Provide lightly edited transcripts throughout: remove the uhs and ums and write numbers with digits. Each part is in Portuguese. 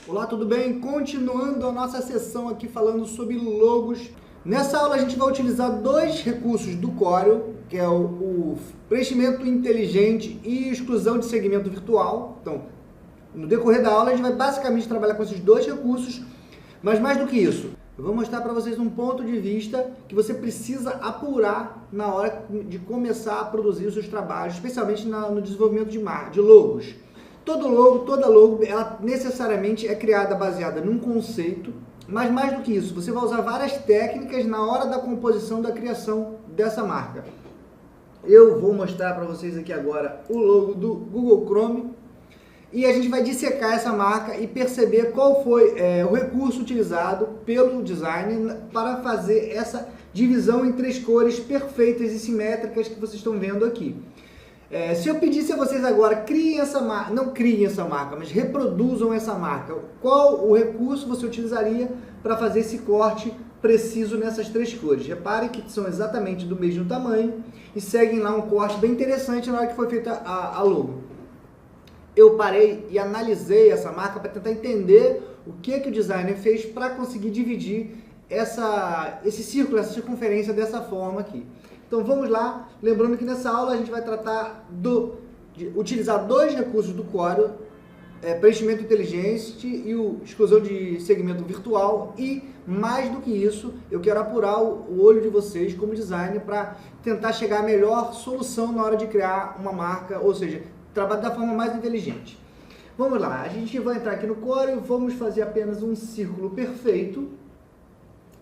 Olá, tudo bem? Continuando a nossa sessão aqui falando sobre logos. Nessa aula a gente vai utilizar dois recursos do Corel, que é o preenchimento inteligente e exclusão de segmento virtual. Então, no decorrer da aula a gente vai basicamente trabalhar com esses dois recursos, mas mais do que isso, eu vou mostrar para vocês um ponto de vista que você precisa apurar na hora de começar a produzir os seus trabalhos, especialmente no desenvolvimento de logos. Toda logo, ela necessariamente é criada baseada num conceito, mas mais do que isso, você vai usar várias técnicas na hora da composição, da criação dessa marca. Eu vou mostrar para vocês aqui agora o logo do Google Chrome e a gente vai dissecar essa marca e perceber qual foi o recurso utilizado pelo design para fazer essa divisão em três cores perfeitas e simétricas que vocês estão vendo aqui. Se eu pedisse a vocês agora, criem essa marca, não criem essa marca, mas reproduzam essa marca, qual o recurso você utilizaria para fazer esse corte preciso nessas três cores? Reparem que são exatamente do mesmo tamanho e seguem lá um corte bem interessante na hora que foi feita a logo. Eu parei e analisei essa marca para tentar entender o que o designer fez para conseguir dividir esse círculo, essa circunferência dessa forma aqui. Então vamos lá, lembrando que nessa aula a gente vai tratar de utilizar dois recursos do Corel, preenchimento inteligente e exclusão de segmento virtual, e mais do que isso, eu quero apurar o olho de vocês como designer para tentar chegar à melhor solução na hora de criar uma marca, ou seja, trabalhar da forma mais inteligente. Vamos lá, a gente vai entrar aqui no Corel, vamos fazer apenas um círculo perfeito,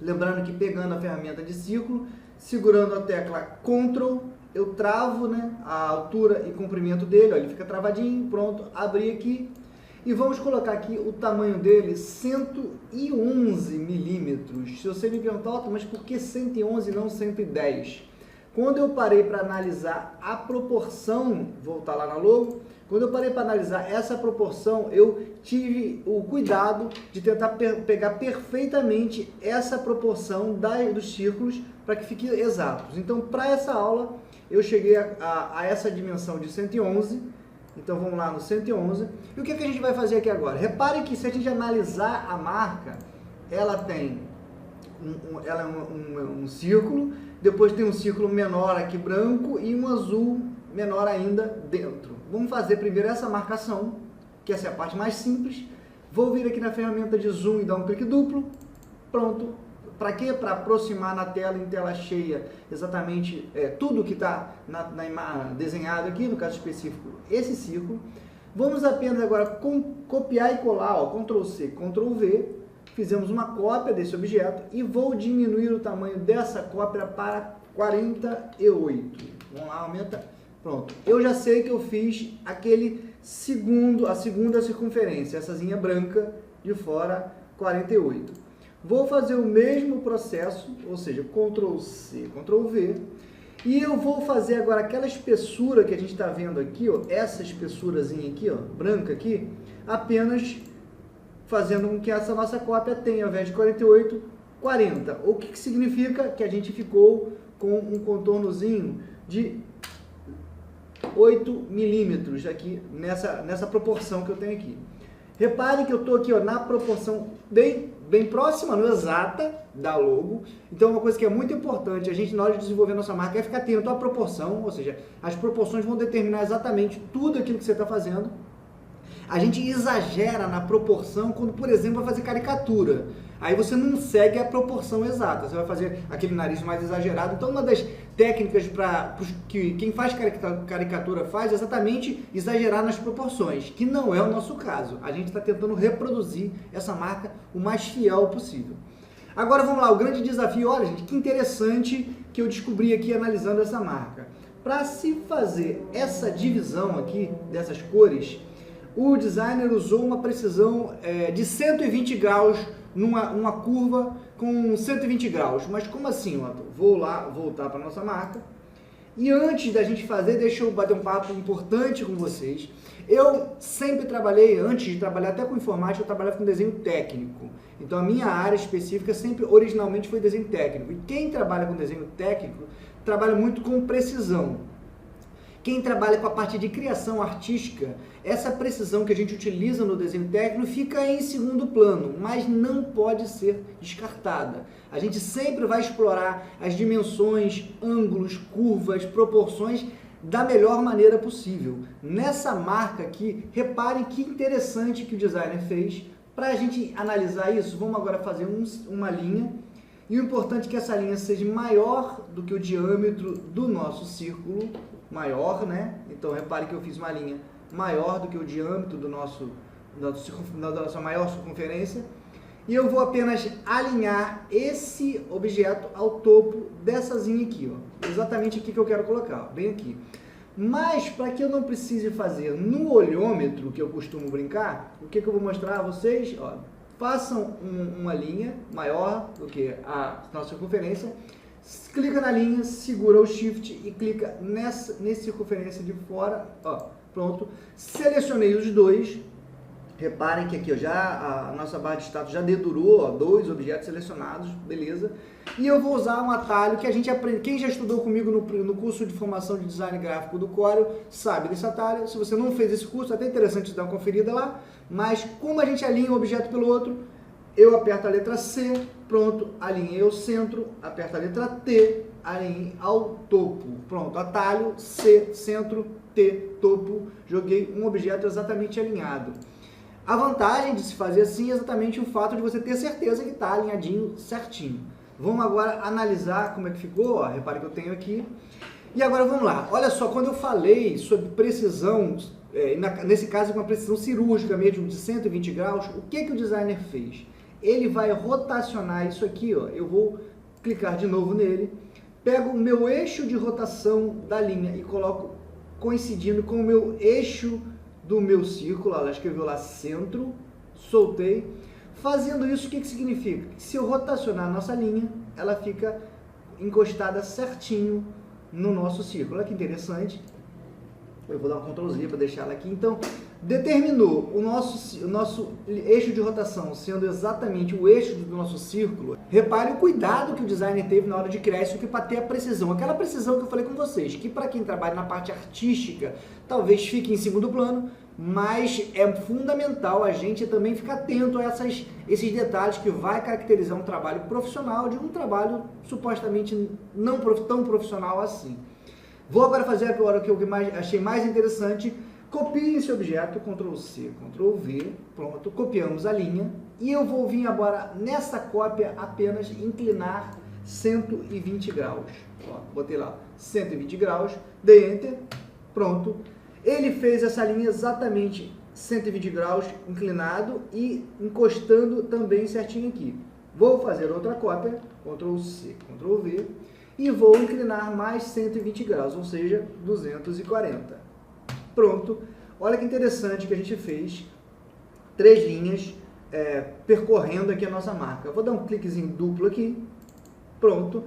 lembrando que pegando a ferramenta de círculo, segurando a tecla Ctrl, eu travo, né, a altura e comprimento dele, ó, ele fica travadinho, pronto, abri aqui e vamos colocar aqui o tamanho dele 111 milímetros. Se você me perguntar, mas por que 111 e não 110? Quando eu parei para analisar a proporção, voltar lá na logo, quando eu parei para analisar essa proporção, eu tive o cuidado de tentar pegar perfeitamente essa proporção dos círculos para que fiquem exatos. Então, para essa aula, eu cheguei a essa dimensão de 111. Então, vamos lá no 111. E o que a gente vai fazer aqui agora? Reparem que se a gente analisar a marca, ela tem um círculo, depois tem um círculo menor aqui branco e um azul menor ainda dentro. Vamos fazer primeiro essa marcação, que essa é a parte mais simples. Vou vir aqui na ferramenta de zoom e dar um clique duplo. Pronto. Para quê? Para aproximar na tela, em tela cheia, exatamente tudo que está desenhado aqui, no caso específico, esse círculo. Vamos apenas agora copiar e colar, ó, Ctrl C, Ctrl V. Fizemos uma cópia desse objeto e vou diminuir o tamanho dessa cópia para 48. Vamos lá, aumenta. Pronto. Eu já sei que eu fiz a segunda circunferência, essazinha branca de fora, 48. Vou fazer o mesmo processo, ou seja, Ctrl C, Ctrl V, e eu vou fazer agora aquela espessura que a gente está vendo aqui, ó, essa espessurazinha aqui, ó, branca aqui, apenas fazendo com que essa nossa cópia tenha, ao invés de 48, 40. O que significa que a gente ficou com um contornozinho de 8 milímetros aqui nessa proporção que eu tenho aqui. Reparem que eu estou aqui, ó, na proporção bem próxima, não exata, da logo. Então, uma coisa que é muito importante, a gente, na hora de desenvolver a nossa marca, é ficar atento à proporção, ou seja, as proporções vão determinar exatamente tudo aquilo que você está fazendo. A gente exagera na proporção quando, por exemplo, vai fazer caricatura. Aí você não segue a proporção exata, você vai fazer aquele nariz mais exagerado. Então, uma das técnicas que quem faz caricatura faz é exatamente exagerar nas proporções, que não é o nosso caso. A gente está tentando reproduzir essa marca o mais fiel possível. Agora vamos lá, o grande desafio, olha gente, que interessante que eu descobri aqui analisando essa marca. Para se fazer essa divisão aqui dessas cores, o designer usou uma precisão de 120 graus numa curva com 120 graus. Mas como assim? Vou lá, voltar para a nossa marca. E antes da gente fazer, deixa eu bater um papo importante com vocês. Eu sempre trabalhei, antes de trabalhar até com informática, eu trabalhava com desenho técnico. Então a minha área específica sempre, originalmente, foi desenho técnico. E quem trabalha com desenho técnico, trabalha muito com precisão. Quem trabalha com a parte de criação artística, essa precisão que a gente utiliza no desenho técnico fica em segundo plano, mas não pode ser descartada. A gente sempre vai explorar as dimensões, ângulos, curvas, proporções da melhor maneira possível. Nessa marca aqui, reparem que interessante que o designer fez. Para a gente analisar isso, vamos agora fazer uma linha. E o importante é que essa linha seja maior do que o diâmetro do nosso círculo, maior, né? Então, repare que eu fiz uma linha maior do que o diâmetro da nossa maior circunferência. E eu vou apenas alinhar esse objeto ao topo dessa zinha aqui, ó. Exatamente aqui que eu quero colocar, ó, bem aqui. Mas, para que eu não precise fazer no olhômetro, que eu costumo brincar, o que eu vou mostrar a vocês, ó. Façam uma linha maior do que a nossa circunferência, clica na linha, segura o Shift e clica nessa circunferência de fora, ó, pronto. Selecionei os dois, reparem que aqui ó, já a nossa barra de status já dedurou, ó, 2 objetos selecionados, beleza. E eu vou usar um atalho que a gente aprende, quem já estudou comigo no curso de formação de design gráfico do Corel sabe desse atalho. Se você não fez esse curso, é até interessante dar uma conferida lá. Mas como a gente alinha um objeto pelo outro, eu aperto a letra C, pronto, alinhei ao centro, aperto a letra T, alinhei ao topo. Pronto, atalho, C, centro, T, topo, joguei um objeto exatamente alinhado. A vantagem de se fazer assim é exatamente o fato de você ter certeza que está alinhadinho certinho. Vamos agora analisar como é que ficou, ó, repare que eu tenho aqui. E agora vamos lá, olha só, quando eu falei sobre precisão, nesse caso com uma precisão cirúrgica mesmo de 120 graus, o que o designer fez? Ele vai rotacionar isso aqui, ó, eu vou clicar de novo nele, pego o meu eixo de rotação da linha e coloco coincidindo com o meu eixo do meu círculo, ela escreveu lá centro, soltei. Fazendo isso, o que significa? Se eu rotacionar a nossa linha, ela fica encostada certinho no nosso círculo. Olha que interessante. Eu vou dar um Ctrl Z para deixar ela aqui. Então, determinou o nosso eixo de rotação sendo exatamente o eixo do nosso círculo. Repare o cuidado que o designer teve na hora de criar isso aqui para ter a precisão. Aquela precisão que eu falei com vocês, que para quem trabalha na parte artística, talvez fique em segundo plano, mas é fundamental a gente também ficar atento a esses detalhes que vai caracterizar um trabalho profissional de um trabalho supostamente não tão profissional assim. Vou agora fazer agora o que eu achei mais interessante. Copie esse objeto, Ctrl C, Ctrl V, pronto, copiamos a linha. E eu vou vir agora nessa cópia apenas inclinar 120 graus. Ó, botei lá 120 graus, dei Enter, pronto. Ele fez essa linha exatamente 120 graus inclinado e encostando também certinho aqui. Vou fazer outra cópia, Ctrl C, Ctrl V, e vou inclinar mais 120 graus, ou seja, 240. Pronto. Olha que interessante que a gente fez 3 linhas percorrendo aqui a nossa marca. Vou dar um cliquezinho duplo aqui. Pronto.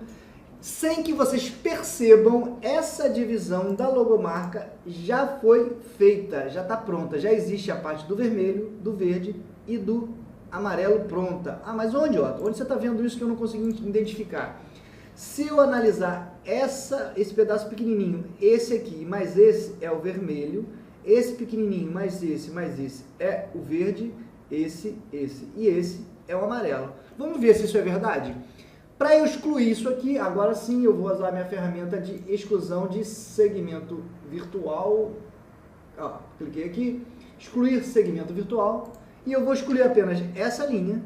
Sem que vocês percebam, essa divisão da logomarca já foi feita, já está pronta. Já existe a parte do vermelho, do verde e do amarelo pronta. Ah, mas onde, Otto? Onde você está vendo isso que eu não consegui identificar? Se eu analisar esse pedaço pequenininho, esse aqui mais esse é o vermelho, esse pequenininho mais esse é o verde, esse e esse é o amarelo. Vamos ver se isso é verdade? Para eu excluir isso aqui, agora sim eu vou usar a minha ferramenta de exclusão de segmento virtual. Ó, cliquei aqui, excluir segmento virtual, e eu vou excluir apenas essa linha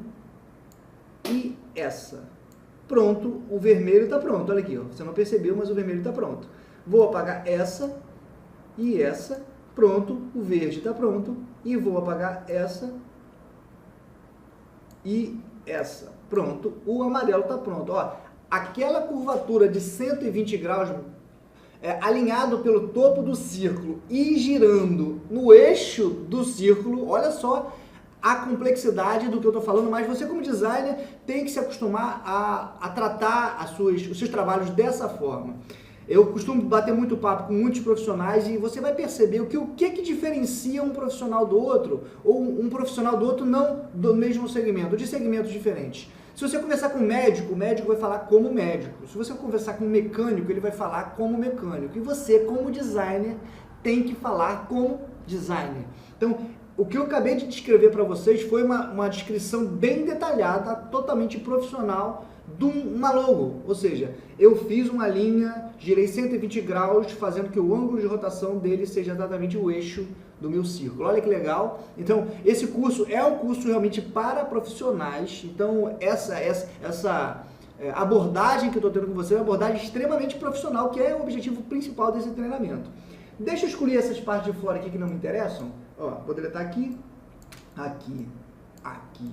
e essa. Pronto, o vermelho está pronto, olha aqui, ó. Você não percebeu, mas o vermelho está pronto. Vou apagar essa e essa, pronto, o verde está pronto, e vou apagar essa e essa, pronto, o amarelo está pronto. Ó, aquela curvatura de 120 graus alinhado pelo topo do círculo e girando no eixo do círculo, olha só a complexidade do que eu estou falando, mas você como designer tem que se acostumar a tratar os seus trabalhos dessa forma. Eu costumo bater muito papo com muitos profissionais e você vai perceber o que diferencia um profissional do outro, ou um profissional do outro não do mesmo segmento, de segmentos diferentes. Se você conversar com um médico, o médico vai falar como médico. Se você conversar com um mecânico, ele vai falar como mecânico. E você, como designer, tem que falar como designer. Então, o que eu acabei de descrever para vocês foi uma descrição bem detalhada, totalmente profissional, de uma logo. Ou seja, eu fiz uma linha, girei 120 graus, fazendo que o ângulo de rotação dele seja exatamente o eixo do meu círculo. Olha que legal. Então, esse curso é um curso realmente para profissionais. Então, essa abordagem que eu estou tendo com você é uma abordagem extremamente profissional, que é o objetivo principal desse treinamento. Deixa eu escolher essas partes de fora aqui que não me interessam. Ó, vou deletar aqui, aqui, aqui,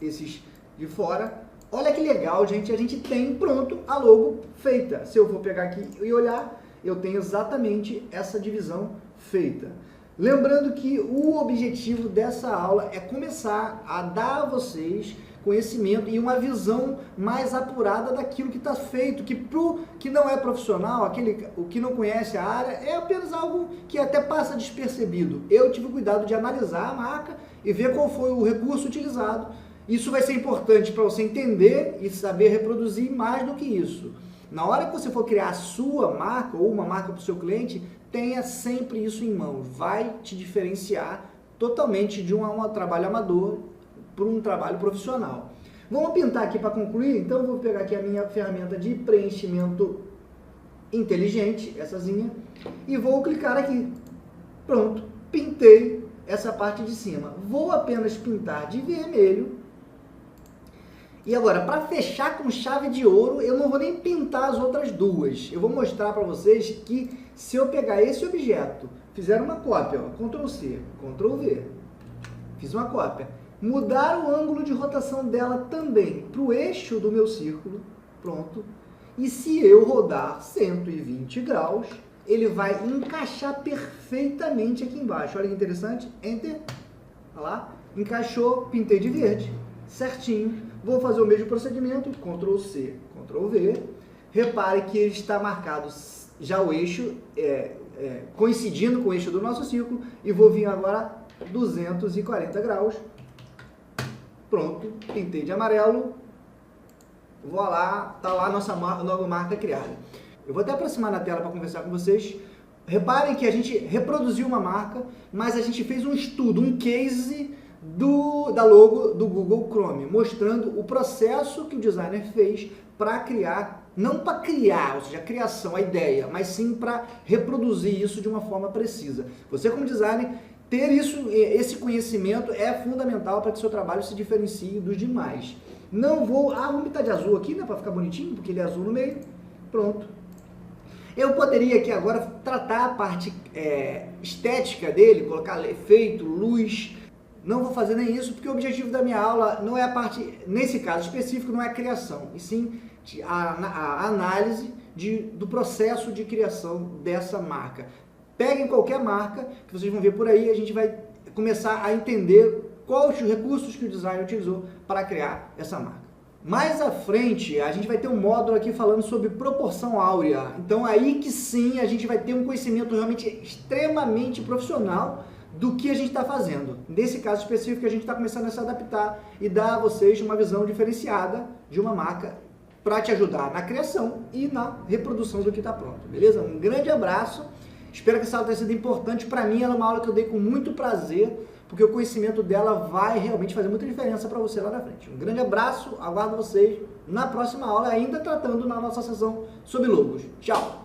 esses de fora. Olha que legal, gente, a gente tem pronto a logo feita. Se eu for pegar aqui e olhar, eu tenho exatamente essa divisão feita. Lembrando que o objetivo dessa aula é começar a dar a vocês conhecimento e uma visão mais apurada daquilo que está feito, que pro que não é profissional, o que não conhece a área, é apenas algo que até passa despercebido. Eu tive o cuidado de analisar a marca e ver qual foi o recurso utilizado. Isso vai ser importante para você entender e saber reproduzir mais do que isso. Na hora que você for criar a sua marca ou uma marca para o seu cliente, tenha sempre isso em mãos. Vai te diferenciar totalmente de um trabalho amador para um trabalho profissional. Vamos pintar aqui para concluir? Então eu vou pegar aqui a minha ferramenta de preenchimento inteligente,essazinha, e vou clicar aqui. Pronto, pintei essa parte de cima. Vou apenas pintar de vermelho. E agora, para fechar com chave de ouro, eu não vou nem pintar as outras duas. Eu vou mostrar para vocês que se eu pegar esse objeto, fizer uma cópia, ó, Ctrl C, Ctrl V, fiz uma cópia, mudar o ângulo de rotação dela também para o eixo do meu círculo, pronto, e se eu rodar 120 graus, ele vai encaixar perfeitamente aqui embaixo. Olha que interessante, Enter, olha lá, encaixou, pintei de verde, certinho. Vou fazer o mesmo procedimento, Ctrl C, Ctrl V. Repare que ele está marcado já o eixo, coincidindo com o eixo do nosso círculo. E vou vir agora 240 graus. Pronto, pintei de amarelo. Vou lá, está lá a nossa nova marca criada. Eu vou até aproximar na tela para conversar com vocês. Reparem que a gente reproduziu uma marca, mas a gente fez um estudo, um case da logo do Google Chrome, mostrando o processo que o designer fez para criar, não para criar, ou seja, a criação, a ideia, mas sim para reproduzir isso de uma forma precisa. Você como designer, ter esse conhecimento é fundamental para que o seu trabalho se diferencie dos demais. Não vou, vamos pintar de azul aqui, né, para ficar bonitinho, porque ele é azul no meio, pronto. Eu poderia aqui agora tratar a parte estética dele, colocar efeito, luz. Não vou fazer nem isso, porque o objetivo da minha aula não é a parte, nesse caso específico, não é a criação, e sim a análise do processo de criação dessa marca. Peguem qualquer marca, que vocês vão ver por aí, a gente vai começar a entender quais os recursos que o designer utilizou para criar essa marca. Mais à frente, a gente vai ter um módulo aqui falando sobre proporção áurea. Então aí que sim, a gente vai ter um conhecimento realmente extremamente profissional do que a gente está fazendo. Nesse caso específico, a gente está começando a se adaptar e dar a vocês uma visão diferenciada de uma marca para te ajudar na criação e na reprodução do que está pronto, beleza? Um grande abraço, espero que essa aula tenha sido importante. Para mim, ela é uma aula que eu dei com muito prazer, porque o conhecimento dela vai realmente fazer muita diferença para você lá na frente. Um grande abraço, aguardo vocês na próxima aula, ainda tratando na nossa sessão sobre logos. Tchau!